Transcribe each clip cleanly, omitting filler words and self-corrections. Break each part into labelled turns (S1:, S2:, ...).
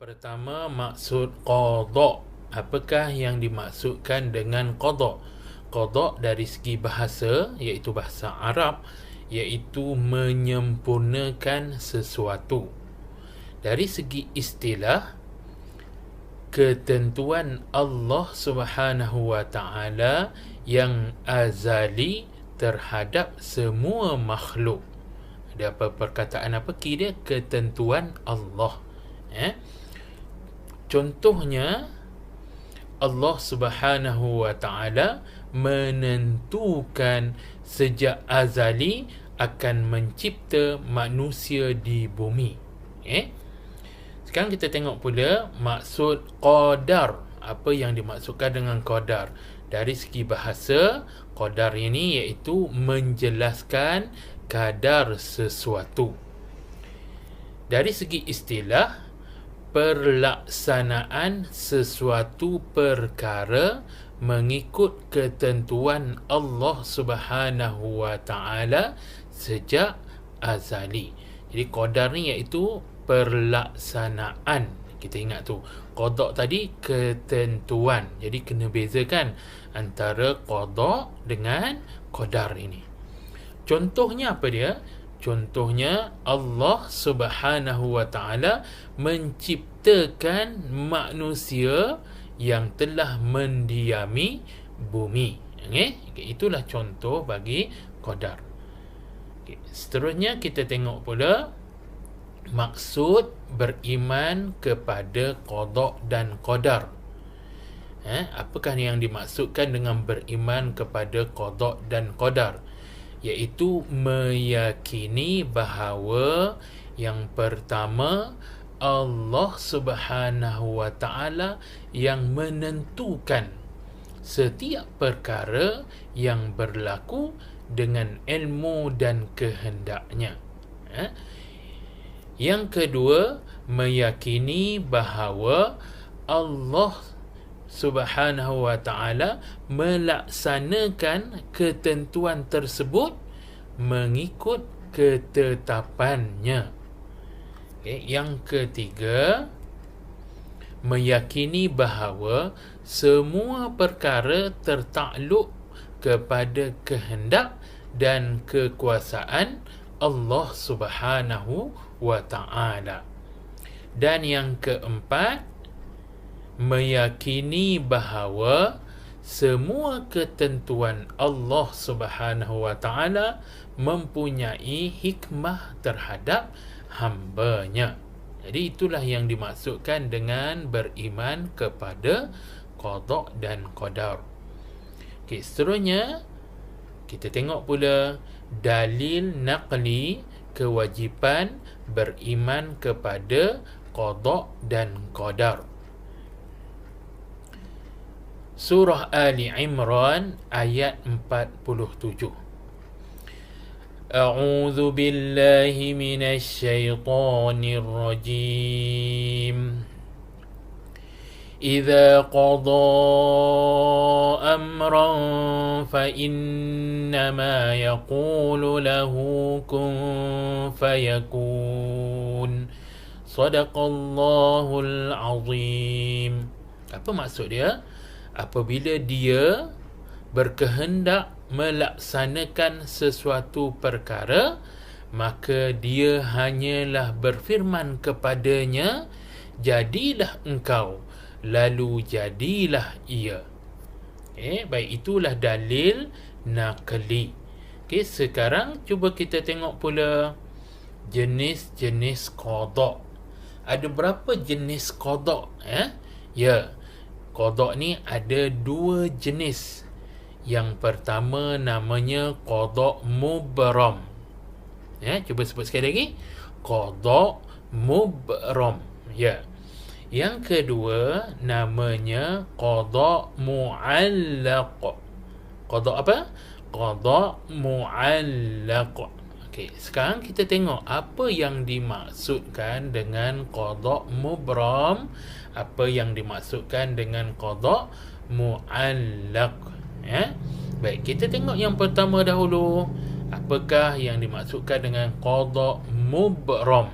S1: Pertama, maksud qada. Apakah yang dimaksudkan dengan qada? Qada dari segi bahasa, iaitu bahasa Arab, iaitu menyempurnakan sesuatu. Dari segi istilah, ketentuan Allah Subhanahu wa taala yang azali terhadap semua makhluk. Ada apa perkataan apa kira ketentuan Allah? Contohnya, Allah Subhanahu wa taala menentukan sejak azali akan mencipta manusia di bumi. Sekarang kita tengok pula maksud qadar. Apa yang dimaksudkan dengan qadar? Dari segi bahasa, qadar ini iaitu menjelaskan kadar sesuatu. Dari segi istilah, pelaksanaan sesuatu perkara mengikut ketentuan Allah Subhanahu wa taala sejak azali. Jadi qadar ni iaitu pelaksanaan. Kita ingat tu, qada tadi ketentuan. Jadi kena bezakan antara qada dengan qadar ini. Contohnya apa dia? Contohnya, Allah Subhanahu wa taala menciptakan manusia yang telah mendiami bumi. Itulah contoh bagi qadar. Seterusnya kita tengok pula maksud beriman kepada qada dan qadar. Apakah yang dimaksudkan dengan beriman kepada qada dan qadar? Iaitu meyakini bahawa yang pertama, Allah Subhanahu wa taala yang menentukan setiap perkara yang berlaku dengan ilmu dan kehendaknya. Yang kedua, meyakini bahawa Allah Subhanahu wa taala melaksanakan ketentuan tersebut mengikut ketetapannya. Yang ketiga, meyakini bahawa semua perkara tertakluk kepada kehendak dan kekuasaan Allah Subhanahu wa taala. Dan yang keempat, meyakini bahawa semua ketentuan Allah Subhanahu wa taala mempunyai hikmah terhadap hamba-Nya. Jadi itulah yang dimaksudkan dengan beriman kepada qada dan qadar. Seterusnya kita tengok pula dalil naqli kewajipan beriman kepada qada dan qadar. Surah Ali Imran ayat 47. A'udzu billahi minasy syaithanir rajim. Idza qada amran fa innama yaqulu lahu kun fayakun. Shadaqallahul azim. Apa maksud dia? Apabila dia berkehendak melaksanakan sesuatu perkara, maka dia hanyalah berfirman kepadanya, jadilah engkau, lalu jadilah ia. Baik, itulah dalil naqli. Sekarang cuba kita tengok pula jenis-jenis qada. Ada berapa jenis qada? Qada ni ada dua jenis. Yang pertama namanya qada mubram. Cuba sebut sekali lagi. Qada mubram. Yang kedua namanya qada mu'allaq. Qada apa? Qada mu'allaq. Sekarang kita tengok apa yang dimaksudkan dengan qada mubram, apa yang dimaksudkan dengan qada mu'allaq. Baik, kita tengok yang pertama dahulu. Apakah yang dimaksudkan dengan qada mubram?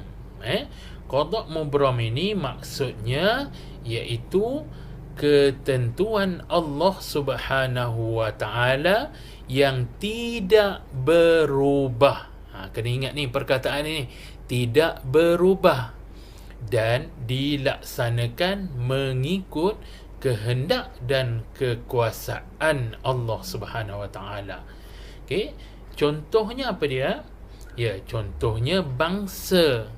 S1: Qada' mubram ini maksudnya iaitu ketentuan Allah Subhanahu wa taala yang tidak berubah. Kena ingat ni perkataan ini, tidak berubah dan dilaksanakan mengikut kehendak dan kekuasaan Allah Subhanahu wa taala. Okey, contohnya apa dia? Ya, contohnya bangsa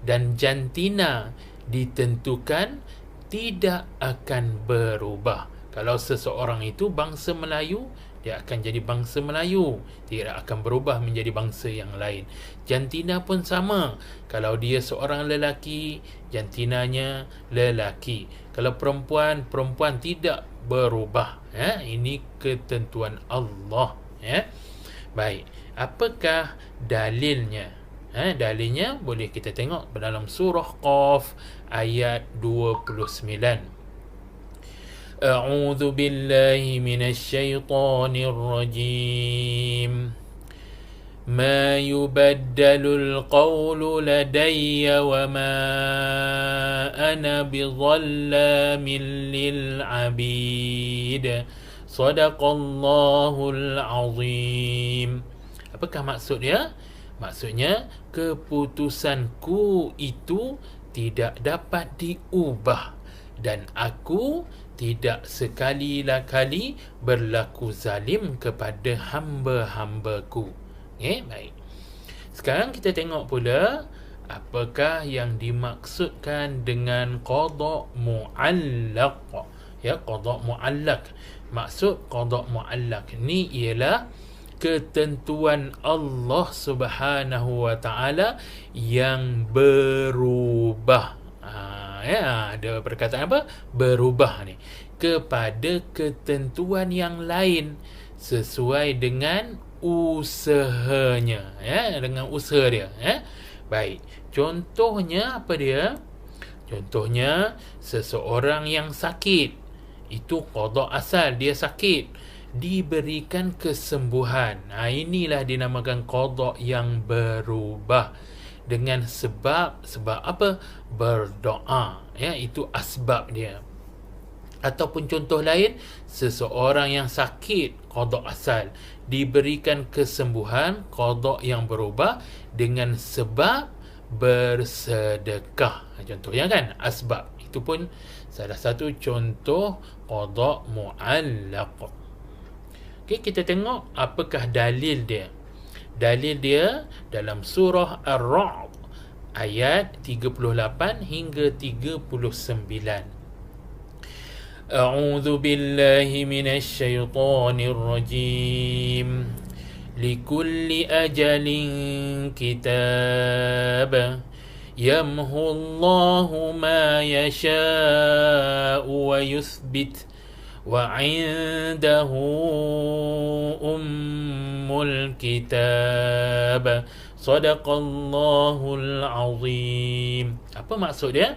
S1: dan jantina ditentukan tidak akan berubah. Kalau seseorang itu bangsa Melayu, dia akan jadi bangsa Melayu, tidak akan berubah menjadi bangsa yang lain. Jantina pun sama. Kalau dia seorang lelaki, jantinanya lelaki. Kalau perempuan, perempuan tidak berubah. Ini ketentuan Allah. Baik, apakah dalilnya? Dalilnya boleh kita tengok dalam surah Qaf ayat 29. A'udzu billahi minasy syaithanir rajim. Ma yubaddalul qawlu ladayya wa ma ana bidhallamin lil 'abid. Shadaqallahul azim. Apakah maksud dia? Maksudnya keputusanku itu tidak dapat diubah dan aku tidak sekali-kali berlaku zalim kepada hamba-hambaku. Baik. Sekarang kita tengok pula apakah yang dimaksudkan dengan qada' mu'allaq. Qada' mu'allaq. Maksud qada' mu'allaq ni ialah ketentuan Allah Subhanahu wa taala yang berubah. Ada perkataan apa? Berubah ni kepada ketentuan yang lain sesuai dengan usahanya, dengan usaha dia. Baik, contohnya apa dia? Contohnya seseorang yang sakit, itu qada' asal, dia sakit, diberikan kesembuhan. Inilah dinamakan qada' yang berubah dengan sebab apa? Berdoa. Itu asbab dia. Ataupun contoh lain, seseorang yang sakit, qada' asal, diberikan kesembuhan, qada' yang berubah dengan sebab bersedekah. Contohnya kan, asbab. Itu pun salah satu contoh qada' mu'allaq. Okey, kita tengok apakah dalil dia. Dalil dia dalam surah Ar-Ra'd ayat 38 hingga 39. A'udzu billahi minasy syaithanir rajim. Likulli ajalin kitab. Yamhu Allahu ma yasha'u wa yuthbit. Wa 'indahu ummul kitab. Shadaqallahul azim. Apa maksud dia?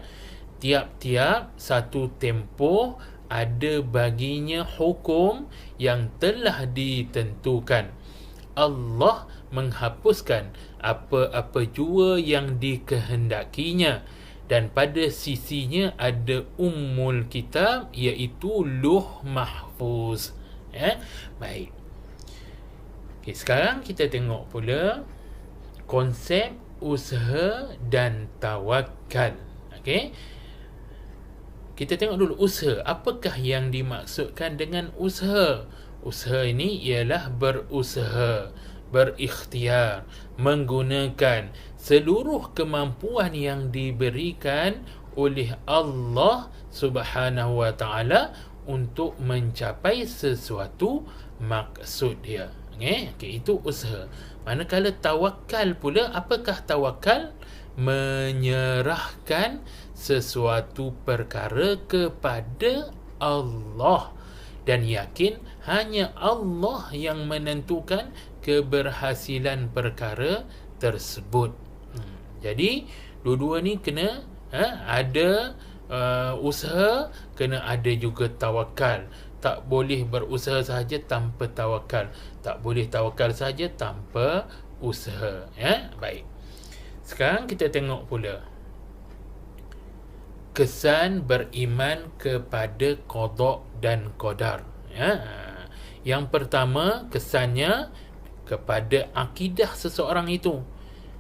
S1: Tiap-tiap satu tempoh ada baginya hukum yang telah ditentukan. Allah menghapuskan apa-apa jua yang dikehendakinya, dan pada sisinya ada ummul kitab, iaitu Luh Mahfuz. Baik. Okay, sekarang kita tengok pula konsep usaha dan tawakal. Okey. Kita tengok dulu usaha. Apakah yang dimaksudkan dengan usaha? Usaha ini ialah berusaha, berikhtiar, menggunakan seluruh kemampuan yang diberikan oleh Allah Subhanahu wa taala untuk mencapai sesuatu maksud dia. Okey, itu usaha. Manakala tawakal pula, apakah tawakal? Menyerahkan sesuatu perkara kepada Allah dan yakin hanya Allah yang menentukan keberhasilan perkara tersebut. Jadi dua-dua ni kena ada usaha, kena ada juga tawakal. Tak boleh berusaha sahaja tanpa tawakal, tak boleh tawakal sahaja tanpa usaha. Baik. Sekarang kita tengok pula kesan beriman kepada qada dan qadar. Ya. Yang pertama, kesannya kepada akidah seseorang itu.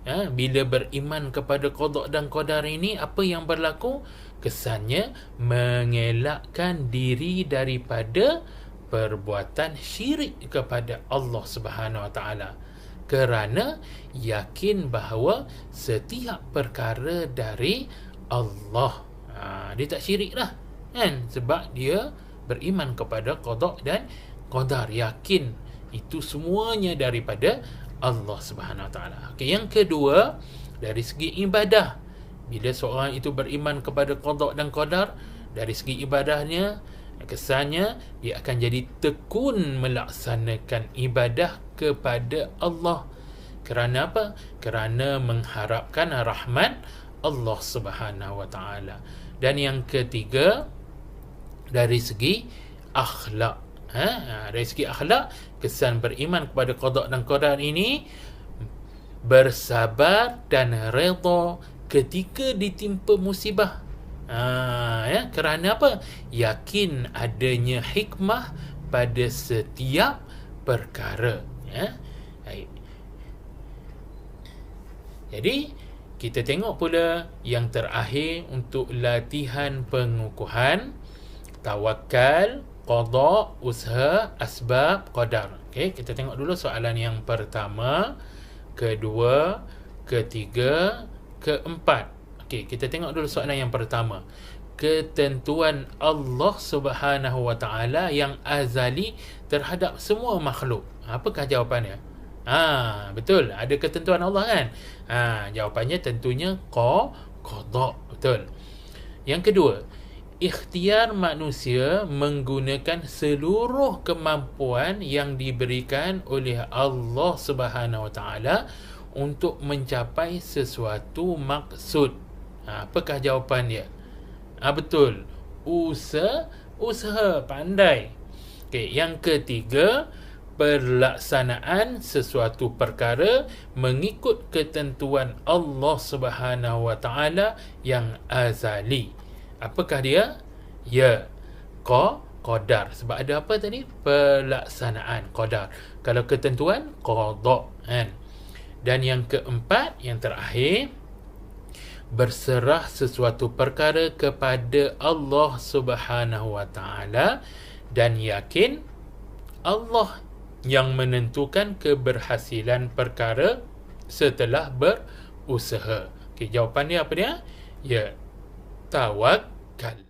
S1: Ya, bila beriman kepada qada dan qadar ini, apa yang berlaku? Kesannya mengelakkan diri daripada perbuatan syirik kepada Allah Subhanahu Wa Taala, kerana yakin bahawa setiap perkara dari Allah. Dia tak syirik lah, kan? Sebab dia beriman kepada qada dan qadar, yakin itu semuanya daripada Allah Subhanahu Wa Taala. Okey, yang kedua, dari segi ibadah. Bila seorang itu beriman kepada qada dan qadar, dari segi ibadahnya, kesannya dia akan jadi tekun melaksanakan ibadah kepada Allah. Kerana apa? Kerana mengharapkan rahmat Allah Subhanahu Wa Taala. Dan yang ketiga, dari segi akhlak. Dari segi akhlak, kesan beriman kepada qada dan qadar ini bersabar dan redha ketika ditimpa musibah. Kerana apa? Yakin adanya hikmah pada setiap perkara. Baik. Jadi kita tengok pula yang terakhir untuk latihan pengukuhan: tawakal, qada, usaha, asbab, qadar. Okey, kita tengok dulu soalan yang pertama, kedua, ketiga, keempat. Okey, kita tengok dulu soalan yang pertama. Ketentuan Allah Subhanahu Wa Taala yang azali terhadap semua makhluk. Apakah jawapannya? Betul, ada ketentuan Allah, kan? Jawapannya tentunya qada. Betul. Yang kedua, ikhtiar manusia menggunakan seluruh kemampuan yang diberikan oleh Allah Subhanahu Wa Taala untuk mencapai sesuatu maksud. Apakah jawapan dia? Betul, usaha pandai. Okey, yang ketiga, pelaksanaan sesuatu perkara mengikut ketentuan Allah Subhanahu Wa Taala yang azali. Apakah dia? Ya, qadar. Sebab ada apa tadi? Pelaksanaan, qadar. Kalau ketentuan, qada, kan? Dan yang keempat, yang terakhir, berserah sesuatu perkara kepada Allah Subhanahu Wa Taala dan yakin Allah yang menentukan keberhasilan perkara setelah berusaha. Okey, jawapannya apa dia? Ya, tawakal.